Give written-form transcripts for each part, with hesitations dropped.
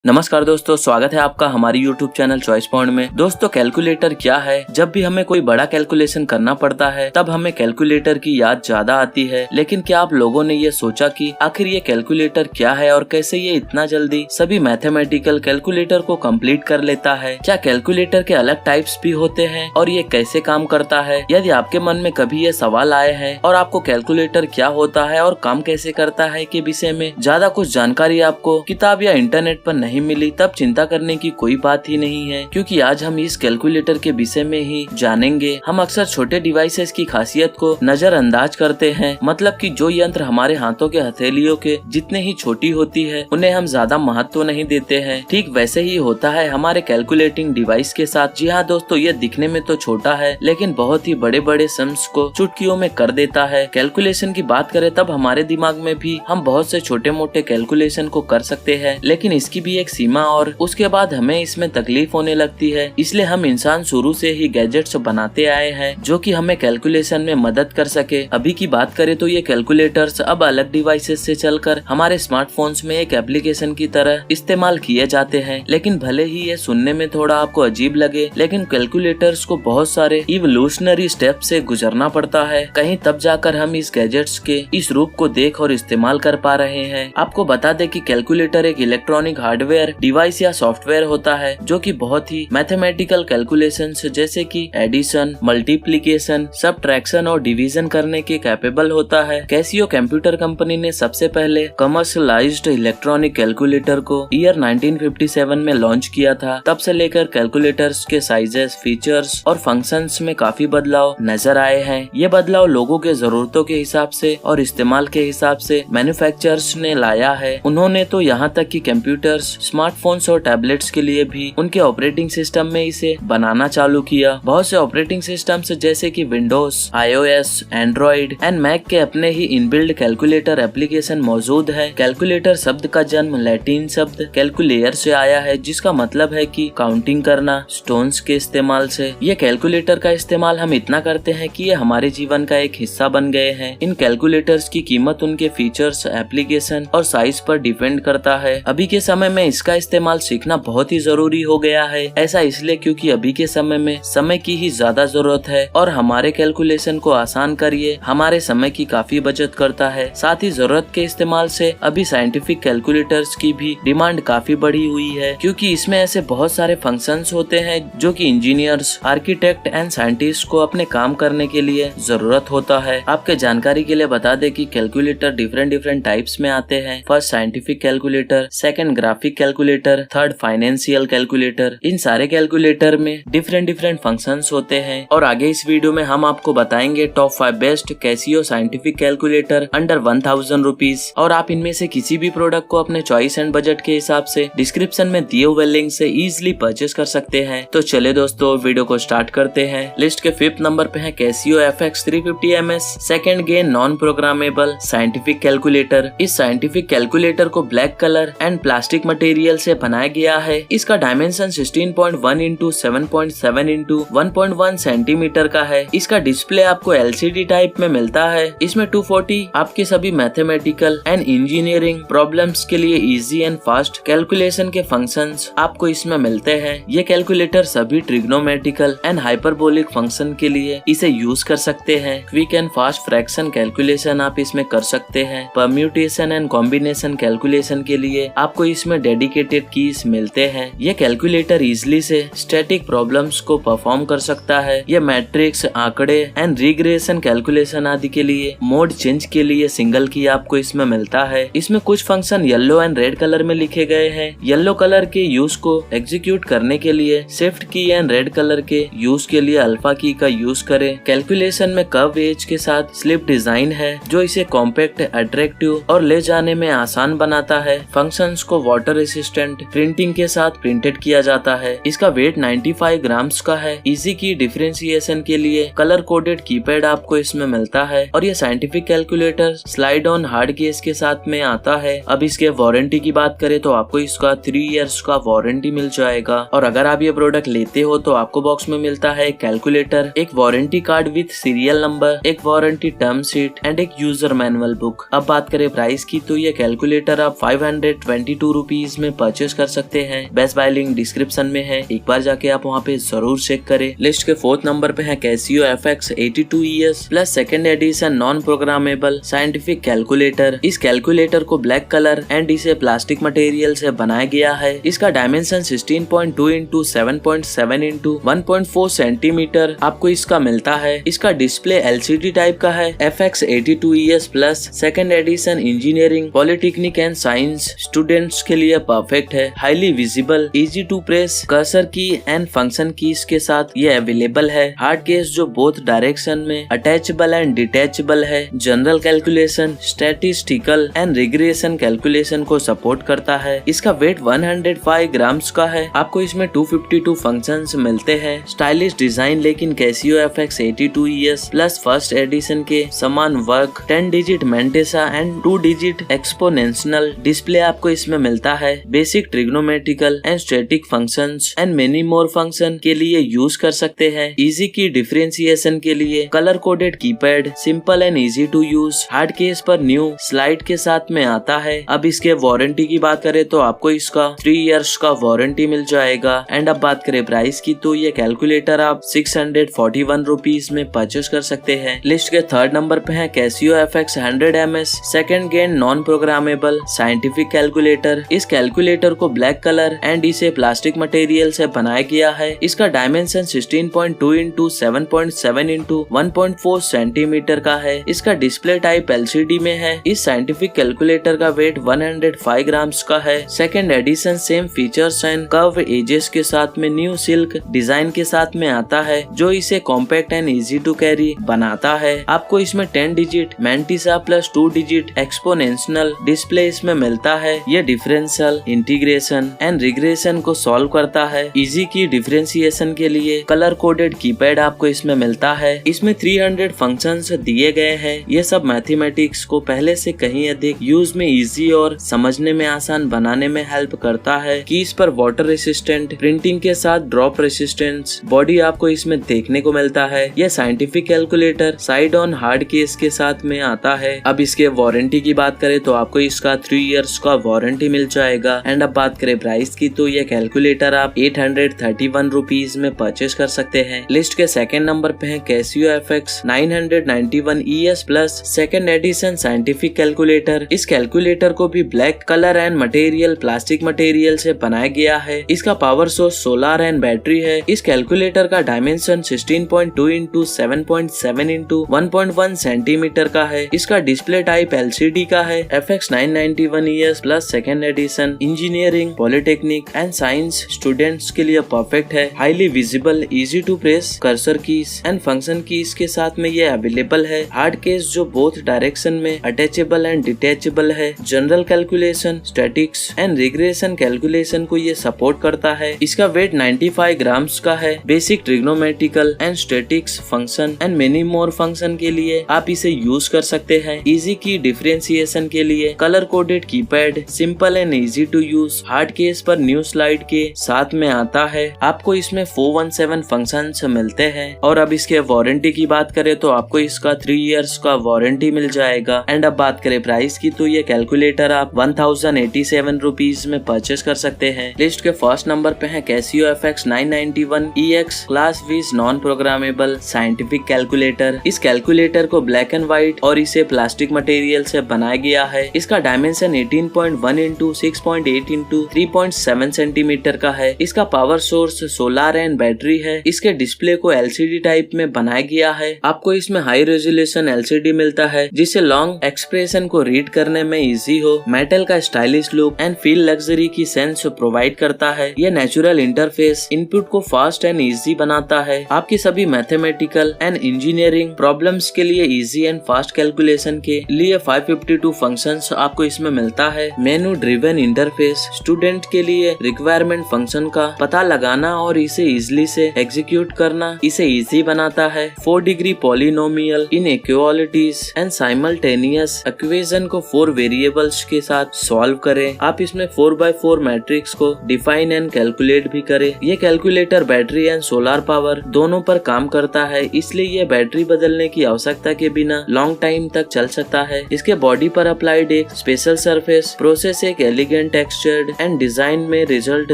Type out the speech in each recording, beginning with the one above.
नमस्कार दोस्तों, स्वागत है आपका हमारी YouTube चैनल चॉइस पॉइंट में। दोस्तों, कैलकुलेटर क्या है? जब भी हमें कोई बड़ा कैलकुलेशन करना पड़ता है तब हमें कैलकुलेटर की याद ज्यादा आती है। लेकिन क्या आप लोगों ने ये सोचा कि आखिर ये कैलकुलेटर क्या है और कैसे ये इतना जल्दी सभी मैथमेटिकल कैलकुलेटर को कंप्लीट कर लेता है? क्या कैलकुलेटर के अलग टाइप्स भी होते हैं और ये कैसे काम करता है? यदि आपके मन में कभी ये सवाल आए हैं और आपको कैलकुलेटर क्या होता है और काम कैसे करता है के विषय में ज्यादा कुछ जानकारी आपको किताब या इंटरनेट पर नहीं मिली, तब चिंता करने की कोई बात ही नहीं है, क्योंकि आज हम इस कैलकुलेटर के विषय में ही जानेंगे। हम अक्सर छोटे डिवाइसेस की खासियत को नजरअंदाज करते हैं, मतलब कि जो यंत्र हमारे हाथों के हथेलियों के जितने ही छोटी होती है उन्हें हम ज्यादा महत्व नहीं देते हैं। ठीक वैसे ही होता है हमारे कैलकुलेटिंग डिवाइस के साथ। जी हाँ दोस्तों, ये दिखने में तो छोटा है लेकिन बहुत ही बड़े बड़े सम्स को चुटकियों में कर देता है। कैलकुलेशन की बात करें तब हमारे दिमाग में भी हम बहुत से छोटे मोटे कैलकुलेशन को कर सकते हैं, लेकिन इसकी भी एक सीमा और उसके बाद हमें इसमें तकलीफ होने लगती है। इसलिए हम इंसान शुरू से ही गैजेट्स बनाते आए हैं जो कि हमें कैलकुलेशन में मदद कर सके। अभी की बात करें तो ये कैलकुलेटर्स अब अलग डिवाइसेस से चलकर हमारे स्मार्टफोन्स में एक एप्लीकेशन की तरह इस्तेमाल किए जाते हैं। लेकिन भले ही ये सुनने में थोड़ा आपको अजीब लगे, लेकिन कैलकुलेटर्स को बहुत सारे इवोल्यूशनरी स्टेप से गुजरना पड़ता है, कहीं तब जाकर हम इस गैजेट्स के इस रूप को देख और इस्तेमाल कर पा रहे हैं। आपको बता दें कि कैलकुलेटर एक इलेक्ट्रॉनिक हार्डवेयर डिवाइस या सॉफ्टवेयर होता है जो कि बहुत ही मैथमेटिकल कैलकुलेशंस जैसे कि एडिशन, मल्टीप्लिकेशन, सब्ट्रैक्शन और डिवीजन करने के कैपेबल होता है। कैसियो कंप्यूटर कंपनी ने सबसे पहले कमर्शियलाइज्ड इलेक्ट्रॉनिक कैलकुलेटर को ईयर 1957 में लॉन्च किया था। तब से लेकर कैलकुलेटर्स के साइजेस, फीचर्स और फंक्शंस में काफी बदलाव नजर आए हैं। ये बदलाव लोगों के जरूरतों के हिसाब से और इस्तेमाल के हिसाब से मैन्युफैक्चरर्स ने लाया है। उन्होंने तो यहाँ तक कि कंप्यूटर्स, स्मार्टफोन्स और टैबलेट्स के लिए भी उनके ऑपरेटिंग सिस्टम में इसे बनाना चालू किया। बहुत से ऑपरेटिंग सिस्टम्स जैसे कि Windows, iOS, Android and Mac के अपने ही इनबिल्ड कैलकुलेटर एप्लीकेशन मौजूद है। कैलकुलेटर शब्द का जन्म लैटिन शब्द कैलकुलेयर से आया है, जिसका मतलब है कि काउंटिंग करना, स्टोन्स के इस्तेमाल से। ये कैलकुलेटर का इस्तेमाल हम इतना करते हैं कि ये हमारे जीवन का एक हिस्सा बन गए हैं। इन कैलकुलेटर्स की कीमत उनके फीचर्स, एप्लीकेशन और साइज पर डिपेंड करता है। अभी के समय में इसका इस्तेमाल सीखना बहुत ही जरूरी हो गया है। ऐसा इसलिए क्योंकि अभी के समय में समय की ही ज्यादा जरूरत है और हमारे कैलकुलेशन को आसान करिए हमारे समय की काफी बचत करता है। साथ ही जरूरत के इस्तेमाल से अभी साइंटिफिक कैलकुलेटर्स की भी डिमांड काफी बढ़ी हुई है, क्योंकि इसमें ऐसे बहुत सारे फंक्शंस होते हैं जो कि इंजीनियर्स, आर्किटेक्ट एंड साइंटिस्ट को अपने काम करने के लिए जरूरत होता है। आपके जानकारी के लिए बता दें कि कैलकुलेटर डिफरेंट टाइप्स में आते हैं। First scientific calculator, second graphic calculator, third financial calculator. इन सारे कैलकुलेटर में डिफरेंट फंक्शंस होते हैं और आगे इस वीडियो में हम आपको बताएंगे top 5 best Casio scientific calculator under 1000 rupees. और आप इनमें से किसी भी प्रोडक्ट को अपने चॉइस एंड बजट के हिसाब से डिस्क्रिप्शन में दिए हुए लिंक से इजीली परचेस कर सकते हैं। तो चले दोस्तों, वीडियो को स्टार्ट करते हैं। लिस्ट के 5th नंबर पे है Casio FX 350 MS second gain non programmable scientific calculator. इस साइंटिफिक कैलकुलेटर को black colour and plastic material से बनाया गया है। इसका डायमेंशन 16.1 इंटू 7.7 इंटू 1.1 सेंटीमीटर का है। इसका डिस्प्ले आपको LCD टाइप में मिलता है। इसमें 240 आपके सभी मैथमेटिकल एंड इंजीनियरिंग प्रॉब्लम्स के लिए इजी एंड फास्ट कैलकुलेशन के फंक्शंस आपको इसमें मिलते हैं। ये कैलकुलेटर सभी ट्रिग्नोमेट्रिकल एंड हाइपरबोलिक फंक्शन के लिए इसे यूज कर सकते हैं। Quick and fast fraction calculation आप इसमें कर सकते हैं। परम्यूटेशन एंड कॉम्बिनेशन कैलकुलेशन के लिए आपको इसमें डेडिकेटेड कीज मिलते हैं। ये कैलकुलेटर इजिली से स्टैटिक प्रॉब्लम्स को परफॉर्म कर सकता है। ये मैट्रिक्स, आंकड़े एंड रिग्रेशन कैलकुलेशन आदि के लिए मोड चेंज के लिए सिंगल की आपको इसमें मिलता है। इसमें कुछ function yellow and red colour में लिखे गए हैं। येलो कलर के यूज को एग्जीक्यूट करने के लिए शिफ्ट की एंड रेड कलर के यूज के लिए अल्फा की का यूज करें। कैलकुलेशन में कर्व एज के साथ स्लिप डिजाइन है जो इसे कॉम्पैक्ट, अट्रैक्टिव और ले जाने में आसान बनाता है। फंक्शंस को वाटर रेसिस्टेंट प्रिंटिंग के साथ प्रिंटेड किया जाता है। इसका वेट 95 ग्राम्स का है। इजी की डिफरेंशिएशन के लिए कलर कोडेड कीपैड आपको इसमें मिलता है और ये scientific calculator slide on hard case के साथ में आता है। अब इसके वारंटी की बात करें तो आपको इसका 3 इयर्स का वारंटी मिल जाएगा। और अगर आप ये प्रोडक्ट लेते हो तो आपको बॉक्स में मिलता है एक कैलकुलेटर, एक warranty card with serial number, एक वारंटी टर्म शीट एंड एक यूजर मैनुअल बुक। अब बात करें प्राइस की तो ये कैलकुलेटर आप 522 रुपीज रुपीज में परचेस कर सकते हैं। बेस्ट बाय लिंक डिस्क्रिप्शन में है, एक बार जाके आप वहाँ पे जरूर चेक करें। लिस्ट के 4th नंबर पे है Casio FX82ES plus second addition non programmable scientific calculator. इस कैलकुलेटर को ब्लैक कलर एंड इसे प्लास्टिक मटेरियल से बनाया गया है। इसका डायमेंशन 16.2 इंटू 7.7 इंटू 1.4 सेंटीमीटर आपको इसका मिलता है। इसका डिस्प्ले LCD टाइप का है। FX82ES plus second edition engineering, polytechnic and science students के लिए परफेक्ट है। Highly visible, easy to press, cursor की एंड फंक्शन कीज के साथ ये अवेलेबल है। हार्ड केस जो बोथ डायरेक्शन में अटैचेबल एंड डिटैचेबल है। General calculation, statistical and regression calculation को सपोर्ट करता है। इसका वेट 105 ग्राम्स का है। आपको इसमें 252 फंक्शंस मिलते हैं। स्टाइलिश डिजाइन लेकिन Casio FX82ES plus first edition के समान work, 10 digit mantissa and 2 digit exponential display आपको इसमें मिलता है। Basic trigonometrical and static functions and many more function के लिए यूज कर सकते हैं। इजी की डिफरेंशिएशन के लिए colour coded keypad, simple and easy to use, hard case पर न्यू स्लाइड के साथ में आता है। अब इसके वारंटी की बात करें तो आपको इसका 3 इयर्स का वारंटी मिल जाएगा। एंड अब बात करें प्राइस की तो ये कैलकुलेटर आप 641 रुपीज में परचेस कर सकते हैं। लिस्ट के 3rd नंबर पे है Casio FX100MS second gain non programmable scientific calculator. इस कैलकुलेटर को ब्लैक कलर एंड इसे प्लास्टिक मटेरियल से बनाया गया है। इसका डायमेंशन 16.2 इंटू 7.7 इंटू 1.4 सेंटीमीटर का है। इसका डिस्प्ले टाइप LCD में है। इस साइंटिफिक कैलकुलेटर का वेट 105 ग्राम्स का है। Second edition same features and curve edges के साथ में न्यू सिल्क डिजाइन के साथ में आता है, जो इसे compact and easy to carry बनाता है। आपको इसमें 10 digit mantissa plus 2 digit exponential display इसमें मिलता है। यह डिफरेंशियल, इंटीग्रेशन एंड रिग्रेशन को सॉल्व करता है। इजी की डिफरेंशिएशन के लिए कलर कोडेड कीपैड आपको इसमें मिलता है। इसमें 300 फंक्शंस दिए गए हैं। ये सब मैथमेटिक्स को पहले से कहीं अधिक यूज में इजी और समझने में आसान बनाने में हेल्प करता है। कीज पर वाटर रेसिस्टेंट, प्रिंटिंग के साथ ड्रॉप रेसिस्टेंस बॉडी आपको इसमें देखने को मिलता है। यह scientific calculator side on hard case के साथ में आता है। अब इसके वारंटी की बात करें तो आपको इसका 3 इयर्स का वारंटी मिल जाएगा। एंड अब बात करें प्राइस की तो यह कैलकुलेटर आप 831 रुपीज में परचेस कर सकते हैं। लिस्ट के 2nd नंबर पे है Casio FX991ES plus second addition scientific calculator. इस कैलकुलेटर को भी black colour and material plastic material से बनाया गया है। इसका power source solar and battery है। इस कैलकुलेटर का डायमेंशन 16.2 इंटू 7.7 इंटू 1.1 सेंटीमीटर का है। इसका डिस्प्ले टाइप LCD का है। FX991ES plus second edition engineering, polytechnic and science students के लिए परफेक्ट है। Highly visible, easy to press, cursor keys and function keys के साथ में ये अवेलेबल है। हार्ड केस जो बोथ डायरेक्शन में अटैचेबल एंड डिटैचेबल है। General calculation, statics and regression calculation को ये सपोर्ट करता है। इसका वेट 95 ग्राम्स का है। Basic trigonometrical and statics function and many more function के लिए आप इसे यूज कर सकते हैं। इजी की डिफरेंशिएशन के लिए colour coded keypad, simple and easy to use, hard case पर न्यू स्लाइड के साथ में आता है। आपको इसमें 417 फंक्शंस मिलते हैं। और अब इसके वारंटी की बात करें तो आपको इसका 3 इयर्स का वारंटी मिल जाएगा। एंड अब बात करें प्राइस की तो ये कैलकुलेटर आप 1087 रुपीज में परचेस कर सकते हैं। लिस्ट के 1st नंबर पे है Casio FX991EX class wiz non programmable scientific calculator. इस कैलकुलेटर को ब्लैक एंड व्हाइट और इसे प्लास्टिक मटेरियल से बनाया गया है। इसका डायमेंशन 18.1 इंटू 6.8 इंटू 3.7 सेंटीमीटर का है। इसका power source solar and battery है। इसके डिस्प्ले को LCD टाइप में बनाया गया है। आपको इसमें हाई रेजोल्यूशन LCD मिलता है, जिससे लॉन्ग एक्सप्रेशन को रीड करने में इजी हो। मेटल का stylish look and feel luxury की सेंस प्रोवाइड करता है। यह नेचुरल इंटरफेस इनपुट को फास्ट एंड इजी बनाता है। आपकी सभी मैथमेटिकल एंड इंजीनियरिंग प्रॉब्लम्स के लिए इजी एंड फास्ट कैलकुलेशन के लिए 552 फंक्शंस आपको इसमें मिलता है। मेनू ड्रिवन इंटरफेस स्टूडेंट के लिए रिक्वायरमेंट फंक्शन का पता लगाना और इसे इजिली से एग्जीक्यूट करना इसे इजी बनाता है। 4 degree polynomial inequalities and simultaneous equation को 4 वेरिएबल्स के साथ सॉल्व करें। आप इसमें 4x4 मैट्रिक्स को डिफाइन एंड कैलकुलेट भी करें। ये calculator battery and solar power दोनों पर काम करता है, इसलिए ये बैटरी बदलने की आवश्यकता के बिना लॉन्ग टाइम तक चल सकता है। इसके बॉडी पर अप्लाइड एक स्पेशल सरफेस प्रोसेस एक elegant elegant textured and design में रिजल्ट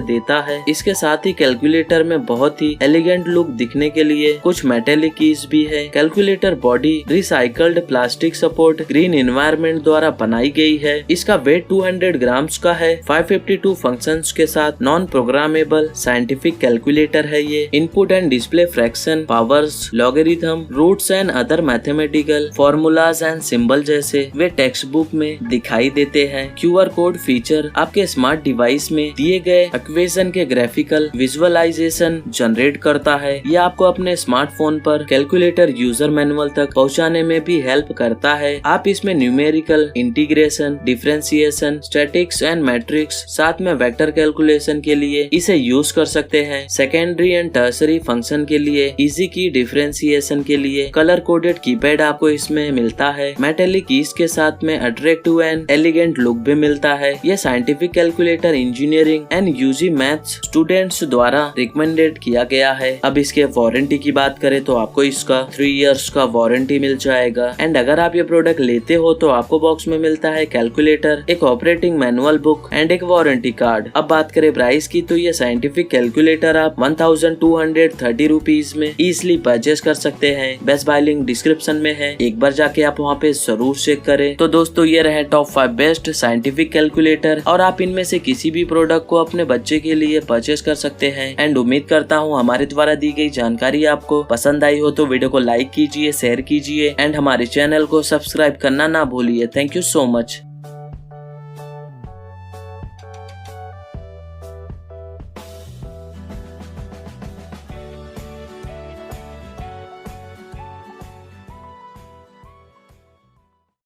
देता है। इसके साथ ही कैलकुलेटर में बहुत ही एलिगेंट लुक दिखने के लिए कुछ मेटेलिक कीज भी है। Calculator body recycled plastic support green environment द्वारा बनाई गई है। इसका वेट 200 ग्राम्स का है। 552 फंक्शंस के साथ नॉन प्रोग्रामेबल साइंटिफिक कैलकुलेटर है ये। Input and display fraction, powers, logarithm, roots and other mathematical formulas and symbol जैसे वे टेक्स्ट बुक में दिखाई देते हैं। QR कोड फीचर आपके स्मार्ट डिवाइस में दिए गए इक्वेशन के ग्राफिकल विजुअलाइजेशन जनरेट करता है। यह आपको अपने स्मार्टफोन पर कैलकुलेटर यूजर मैनुअल तक पहुंचाने में भी हेल्प करता है। आप इसमें numerical, integration, differentiation, statics and matrix साथ में वेक्टर कैलकुलेशन के लिए इसे यूज कर सकते हैं। सेकेंडरी एंड टर्सरी फंक्शन के लिए, इजी की डिफरेंशिएशन के लिए कलर कोडेड कीपैड आपको इसमें मिलता है। मेटेलिक कीज के साथ में अट्रैक्टिव एंड एलिगेंट लुक भी मिलता है। यह scientific calculator engineering and UG maths students द्वारा रिकमेंडेड किया गया है। अब इसके वारंटी की बात करें तो आपको इसका 3 इयर्स का वारंटी मिल जाएगा। एंड अगर आप ये प्रोडक्ट लेते हो तो आपको बॉक्स में मिलता है कैलकुलेटर, एक ऑपरेटिंग मैनुअल बुक एंड एक वारंटी कार्ड। अब बात करें प्राइस की तो ये साइंटिफिक कैलकुलेटर आप 1230 रुपीज में इजिली परचेज कर सकते हैं। बेस्ट बाय लिंक डिस्क्रिप्शन में है, एक बार जाके आप वहाँ पे जरूर चेक करें। तो दोस्तों ये रहे टॉप 5 बेस्ट साइंटिफिक कैलकुलेटर और आप इनमें से किसी भी प्रोडक्ट को अपने बच्चे के लिए परचेज कर सकते हैं। एंड उम्मीद करता हूँ हमारे द्वारा दी गई जानकारी आपको पसंद आई हो तो वीडियो को लाइक कीजिए, शेयर कीजिए एंड हमारे चैनल को सब्सक्राइब करना ना भूलिए। Thank you so much.